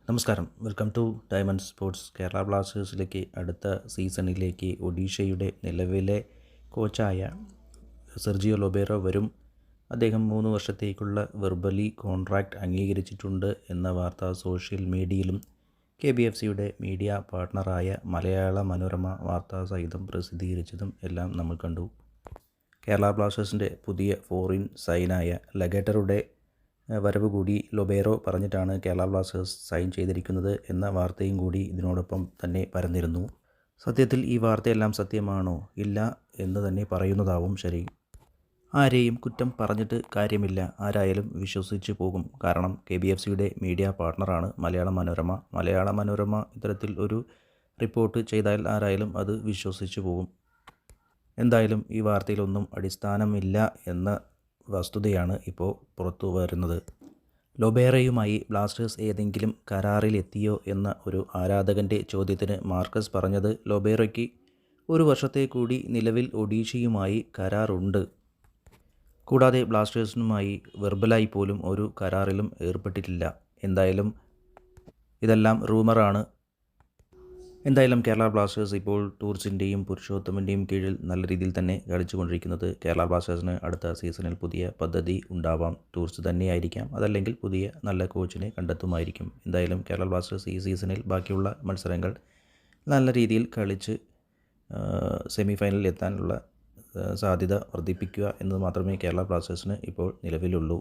നമസ്കാരം. Welcome to diamond sports. Kerala ബ്ലാസ്റ്റേഴ്സിലേക്ക് അടുത്ത സീസണിലേക്ക് ഒഡീഷയുടെ നിലവിലെ കോച്ചായ സെർജിയോ ലൊബേറോ വരും. അദ്ദേഹം 3 വർഷത്തേക്കുള്ള വെർബലി കോൺട്രാക്റ്റ് അംഗീകരിച്ചിട്ടുണ്ട് എന്ന വാർത്ത സോഷ്യൽ മീഡിയയിലും KBFCയുടെ മീഡിയ പാർട്ട്ണറായ മലയാള മനോരമ വാർത്താ സഹിതം പ്രസിദ്ധീകരിച്ചതും എല്ലാം നമ്മൾ കണ്ടു. കേരള ബ്ലാസ്റ്റേഴ്സിൻ്റെ പുതിയ ഫോറിൻ സൈനായ ലഗേറ്ററുടെ വരവ് കൂടി ലൊബേറോ പറഞ്ഞിട്ടാണ് കേരള ബ്ലാസ്റ്റേഴ്സ് സൈൻ ചെയ്തിരിക്കുന്നത് എന്ന വാർത്തയും കൂടി ഇതിനോടൊപ്പം തന്നെ പരന്നിരുന്നു. സത്യത്തിൽ ഈ വാർത്തയെല്ലാം സത്യമാണോ? ഇല്ല എന്ന് തന്നെ പറയുന്നതാവും ശരി. ആരെയും കുറ്റം പറഞ്ഞിട്ട് കാര്യമില്ല. ആരായാലും വിശ്വസിച്ച് പോകും. കാരണം KBFCയുടെ മീഡിയ പാർട്ട്ണറാണ് മലയാള മനോരമ. മലയാള മനോരമ ഇത്തരത്തിൽ ഒരു റിപ്പോർട്ട് ചെയ്താൽ ആരായാലും അത് വിശ്വസിച്ച് പോകും. എന്തായാലും ഈ വാർത്തയിലൊന്നും അടിസ്ഥാനമില്ല എന്ന വസ്തുതയാണ് ഇപ്പോൾ പുറത്തു വരുന്നത്. ലൊബേറയുമായി ബ്ലാസ്റ്റേഴ്സ് ഏതെങ്കിലും കരാറിലെത്തിയോ എന്ന ഒരു ആരാധകൻ്റെ ചോദ്യത്തിന് മാർക്കസ് പറഞ്ഞത്, ലൊബേറയ്ക്ക് 1 വർഷത്തെ കൂടി നിലവിൽ ഒഡീഷയുമായി കരാറുണ്ട്. കൂടാതെ ബ്ലാസ്റ്റേഴ്സിനുമായി വെർബലായി പോലും ഒരു കരാറിലും ഏർപ്പെട്ടിട്ടില്ല. എന്തായാലും ഇതെല്ലാം റൂമറാണ്. എന്തായാലും കേരള ബ്ലാസ്റ്റേഴ്സ് ഇപ്പോൾ ടൂർസിൻ്റെയും പുരുഷോത്തമൻ്റെയും കീഴിൽ നല്ല രീതിയിൽ തന്നെ കളിച്ചുകൊണ്ടിരിക്കുന്നത്. കേരള ബ്ലാസ്റ്റേഴ്സിന് അടുത്ത സീസണിൽ പുതിയ പദ്ധതി ഉണ്ടാവാം. ടൂർസ് തന്നെയായിരിക്കാം, അതല്ലെങ്കിൽ പുതിയ നല്ല കോച്ചിനെ കണ്ടെത്തുമായിരിക്കും. എന്തായാലും കേരള ബ്ലാസ്റ്റേഴ്സ് ഈ സീസണിൽ ബാക്കിയുള്ള മത്സരങ്ങൾ നല്ല രീതിയിൽ കളിച്ച് സെമി ഫൈനലിൽ എത്താനുള്ള സാധ്യത വർദ്ധിപ്പിക്കുക എന്നത് മാത്രമേ കേരള ബ്ലാസ്റ്റേഴ്സിന് ഇപ്പോൾ നിലവിലുള്ളൂ.